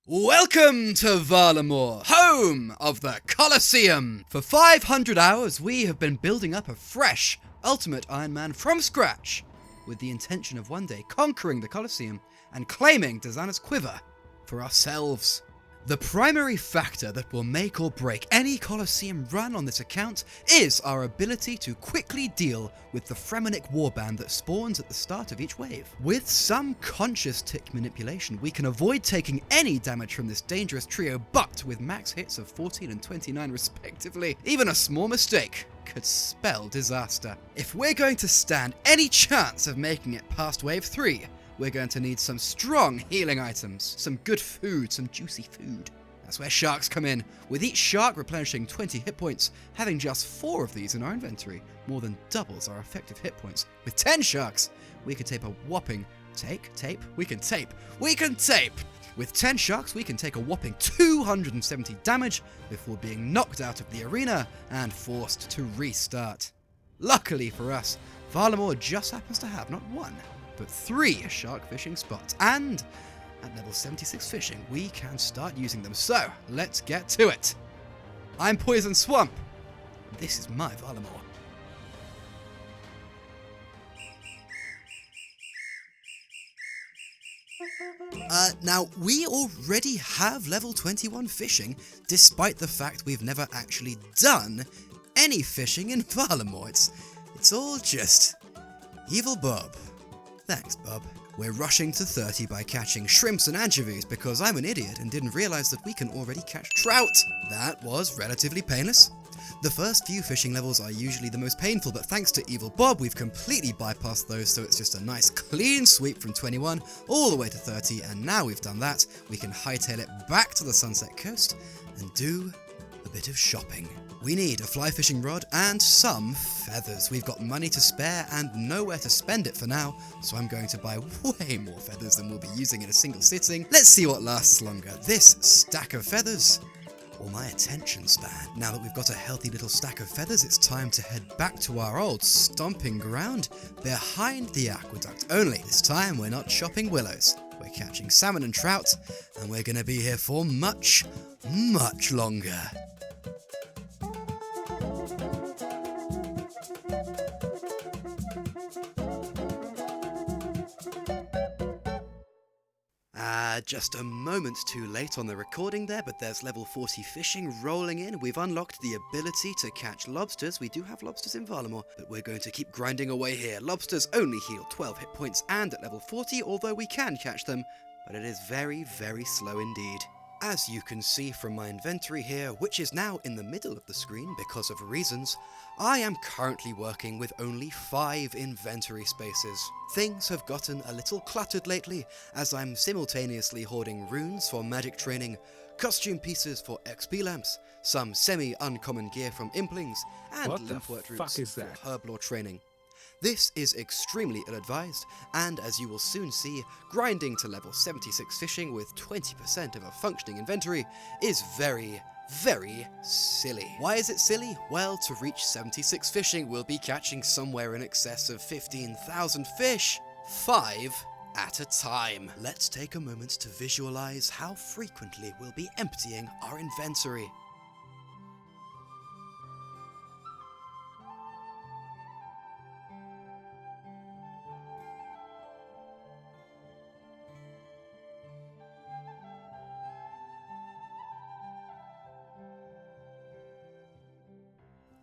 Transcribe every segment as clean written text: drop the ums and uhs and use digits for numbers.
Welcome to Varlamore, home of the Colosseum! For 500 hours we have been building up a fresh, ultimate Iron Man from scratch, with the intention of one day conquering the Colosseum and claiming Dazana's quiver for ourselves. The primary factor that will make or break any Colosseum run on this account is our ability to quickly deal with the Fremennik warband that spawns at the start of each wave. With some conscious tick manipulation, we can avoid taking any damage from this dangerous trio, but with max hits of 14 and 29 respectively, even a small mistake could spell disaster. If we're going to stand any chance of making it past wave 3, we're going to need some strong healing items, some good food, some juicy food. That's where sharks come in, with each shark replenishing 20 hit points. Having just 4 of these in our inventory more than doubles our effective hit points. With 10 sharks, we can tape a whopping We can tape! With 10 sharks, we can take a whopping 270 damage before being knocked out of the arena and forced to restart. Luckily for us, Varlamore just happens to have not 1, but 3 shark fishing spots, and at level 76 fishing we can start using them, so let's get to it. I'm Poison Swamp, this is my Varlamore. Now, we already have level 21 fishing, despite the fact we've never actually done any fishing in Varlamore. It's all just evil Bob. Thanks, Bob. We're rushing to 30 by catching shrimps and anchovies because I'm an idiot and didn't realise that we can already catch trout. That was relatively painless. The first few fishing levels are usually the most painful, but thanks to Evil Bob, we've completely bypassed those, so it's just a nice clean sweep from 21 all the way to 30, and now we've done that, we can hightail it back to the Sunset Coast and do a bit of shopping. We need a fly fishing rod and some feathers. We've got money to spare and nowhere to spend it for now, so I'm going to buy way more feathers than we'll be using in a single sitting. Let's see what lasts longer, this stack of feathers or my attention span. Now that we've got a healthy little stack of feathers, it's time to head back to our old stomping ground behind the aqueduct. Only this time we're not chopping willows. We're catching salmon and trout, and we're going to be here for much, much longer. Just a moment too late on the recording there, but there's level 40 fishing rolling in. We've unlocked the ability to catch lobsters. We do have lobsters in Varlamore, but we're going to keep grinding away here. Lobsters only heal 12 hit points and at level 40, although we can catch them, but it is very, very slow indeed. As you can see from my inventory here, which is now in the middle of the screen because of reasons, I am currently working with only 5 inventory spaces. Things have gotten a little cluttered lately, as I'm simultaneously hoarding runes for magic training, costume pieces for XP lamps, some semi-uncommon gear from implings, and limpwort roots for herb lore training. This is extremely ill-advised, and as you will soon see, grinding to level 76 fishing with 20% of a functioning inventory is very, very silly. Why is it silly? Well, to reach 76 fishing, we'll be catching somewhere in excess of 15,000 fish, 5 at a time. Let's take a moment to visualize how frequently we'll be emptying our inventory.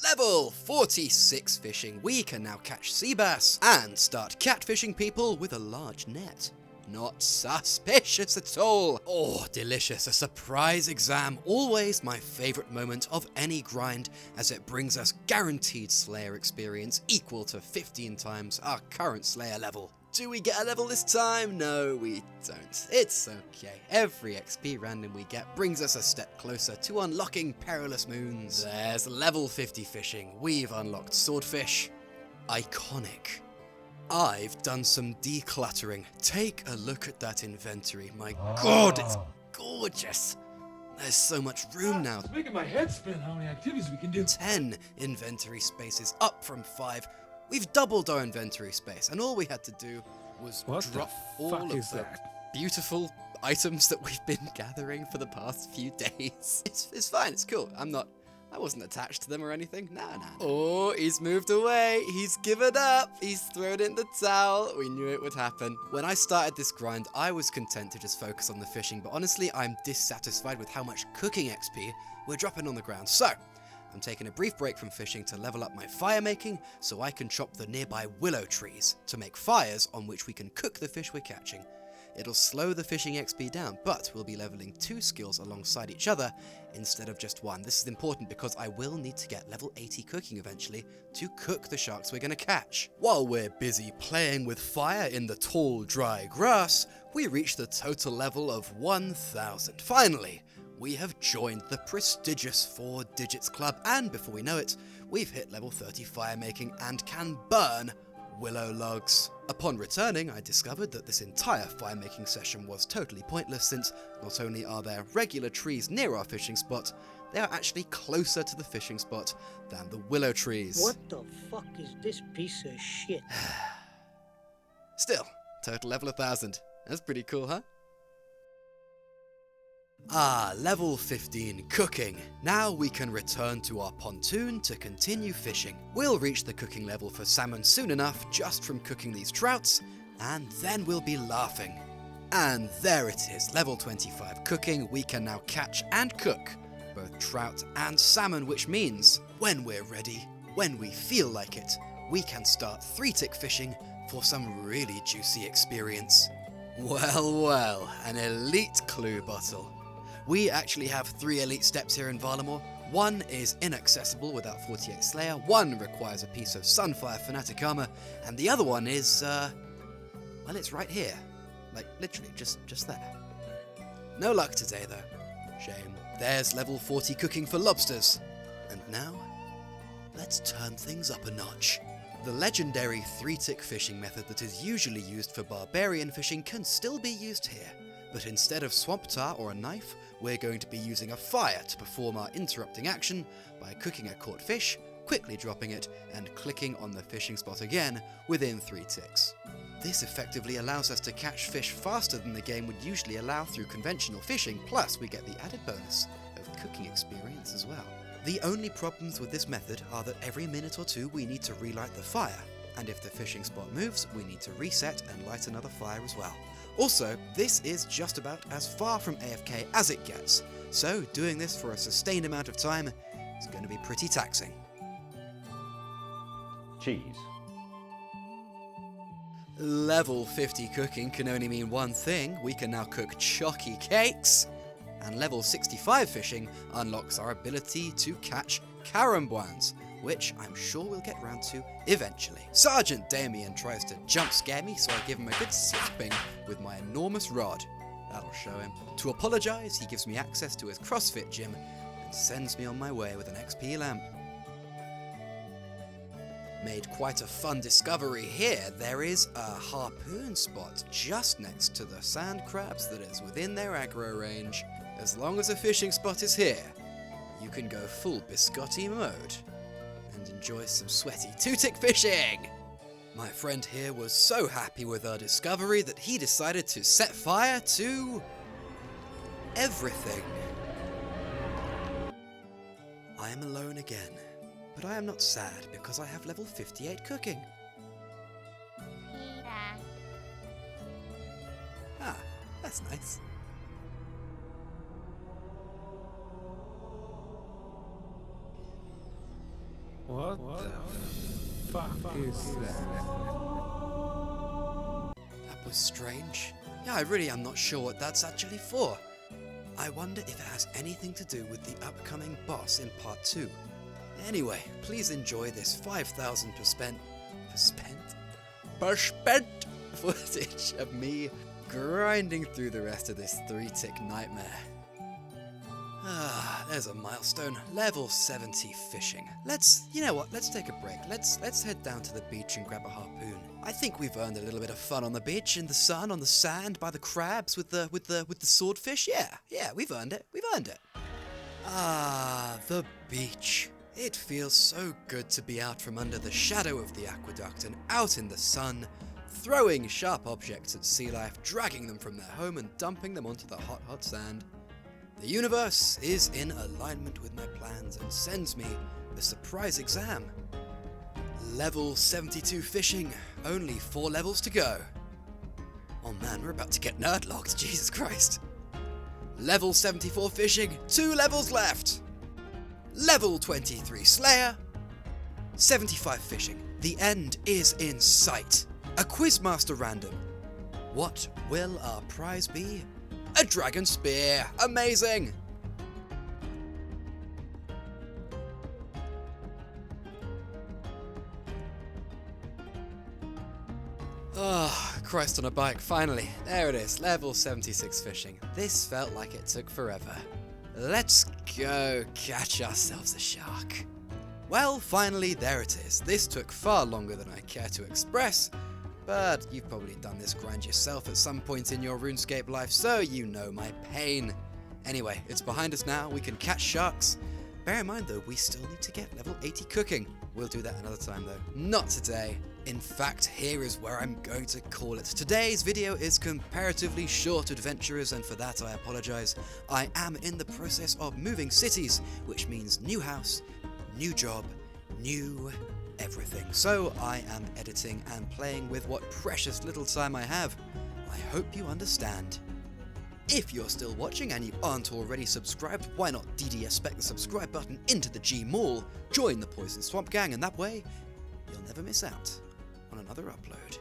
Level 46 fishing, we can now catch sea bass and start catfishing people with a large net. Not suspicious at all. Oh, delicious, a surprise exam, always my favourite moment of any grind, as it brings us guaranteed Slayer experience equal to 15 times our current Slayer level. Do we get a level this time? No, we don't. It's okay. Every XP random we get brings us a step closer to unlocking Perilous Moons. There's level 50 fishing. We've unlocked Swordfish. Iconic. I've done some decluttering. Take a look at that inventory. My god, it's gorgeous. There's so much room now. It's making my head spin how many activities we can do. 10 inventory spaces, up from 5. We've doubled our inventory space, and all we had to do was drop all of the beautiful items that we've been gathering for the past few days. It's fine, it's cool. I wasn't attached to them or anything. Nah. Oh, he's moved away. He's given up. He's thrown in the towel. We knew it would happen. When I started this grind, I was content to just focus on the fishing, but honestly, I'm dissatisfied with how much cooking XP we're dropping on the ground. So, I'm taking a brief break from fishing to level up my fire making so I can chop the nearby willow trees to make fires on which we can cook the fish we're catching. It'll slow the fishing XP down, but we'll be leveling 2 skills alongside each other instead of just 1. This is important because I will need to get level 80 cooking eventually to cook the sharks we're going to catch. While we're busy playing with fire in the tall, dry grass, we reach the total level of 1000. Finally, we have joined the prestigious 4 Digits Club, and before we know it, we've hit level 30 fire making and can burn willow logs. Upon returning, I discovered that this entire fire-making session was totally pointless since not only are there regular trees near our fishing spot, they are actually closer to the fishing spot than the willow trees. What the fuck is this piece of shit? Still, total level 1000. That's pretty cool, huh? Ah, level 15, cooking. Now we can return to our pontoon to continue fishing. We'll reach the cooking level for salmon soon enough just from cooking these trouts, and then we'll be laughing. And there it is, level 25 cooking. We can now catch and cook both trout and salmon, which means when we're ready, when we feel like it, we can start 3-tick fishing for some really juicy experience. Well, an elite clue bottle. We actually have 3 elite steps here in Varlamore. 1 is inaccessible without 48 Slayer, 1 requires a piece of Sunfire Fanatic Armor, and the other one is, well, it's right here. Like, literally, just there. No luck today, though. Shame. There's level 40 cooking for lobsters. And now, let's turn things up a notch. The legendary 3-tick fishing method that is usually used for barbarian fishing can still be used here. But instead of swamp tar or a knife, we're going to be using a fire to perform our interrupting action by cooking a caught fish, quickly dropping it, and clicking on the fishing spot again within 3 ticks. This effectively allows us to catch fish faster than the game would usually allow through conventional fishing, plus we get the added bonus of cooking experience as well. The only problems with this method are that every minute or 2 we need to relight the fire, and if the fishing spot moves, we need to reset and light another fire as well. Also, this is just about as far from AFK as it gets, so doing this for a sustained amount of time is going to be pretty taxing. Cheese. Level 50 cooking can only mean one thing: we can now cook chalky cakes. And level 65 fishing unlocks our ability to catch carambwans, which I'm sure we'll get round to eventually. Sergeant Damien tries to jump scare me, so I give him a good slapping with my enormous rod. That'll show him. To apologise, he gives me access to his CrossFit gym and sends me on my way with an XP lamp. Made quite a fun discovery here. There is a harpoon spot just next to the sand crabs that is within their aggro range. As long as a fishing spot is here, you can go full biscotti mode and enjoy some sweaty 2-tick fishing. My friend here was so happy with our discovery that he decided to set fire to everything. I am alone again, but I am not sad because I have level 58 cooking. Ah, that's nice. What the fuck is that? That was strange. Yeah, I really am not sure what that's actually for. I wonder if it has anything to do with the upcoming boss in part 2. Anyway, please enjoy this 5,000 footage of me grinding through the rest of this 3-tick nightmare. Ah, there's a milestone. Level 70 fishing. You know what? Let's take a break. Let's head down to the beach and grab a harpoon. I think we've earned a little bit of fun on the beach, in the sun, on the sand, by the crabs, with the swordfish. Yeah, we've earned it. Ah, the beach. It feels so good to be out from under the shadow of the aqueduct and out in the sun, throwing sharp objects at sea life, dragging them from their home and dumping them onto the hot, hot sand. The universe is in alignment with my plans and sends me a surprise exam. Level 72 fishing, only 4 levels to go. Oh man, we're about to get nerdlocked, Jesus Christ. Level 74 fishing, 2 levels left. Level 23 Slayer, 75 fishing, the end is in sight. A Quizmaster random. What will our prize be? A dragon spear, amazing! Oh, Christ on a bike, finally. There it is, level 76 fishing. This felt like it took forever. Let's go catch ourselves a shark. Well, finally, there it is. This took far longer than I care to express, but you've probably done this grind yourself at some point in your RuneScape life, so you know my pain. Anyway, it's behind us now, we can catch sharks. Bear in mind though, we still need to get level 80 cooking. We'll do that another time though. Not today. In fact, here is where I'm going to call it. Today's video is comparatively short, adventurers, and for that I apologise. I am in the process of moving cities, which means new house, new job, new everything. So I am editing and playing with what precious little time I have. I hope you understand. If you're still watching and you aren't already subscribed, why not DDS-spec the subscribe button into the G Mall, join the Poison Swamp Gang, and that way, you'll never miss out on another upload.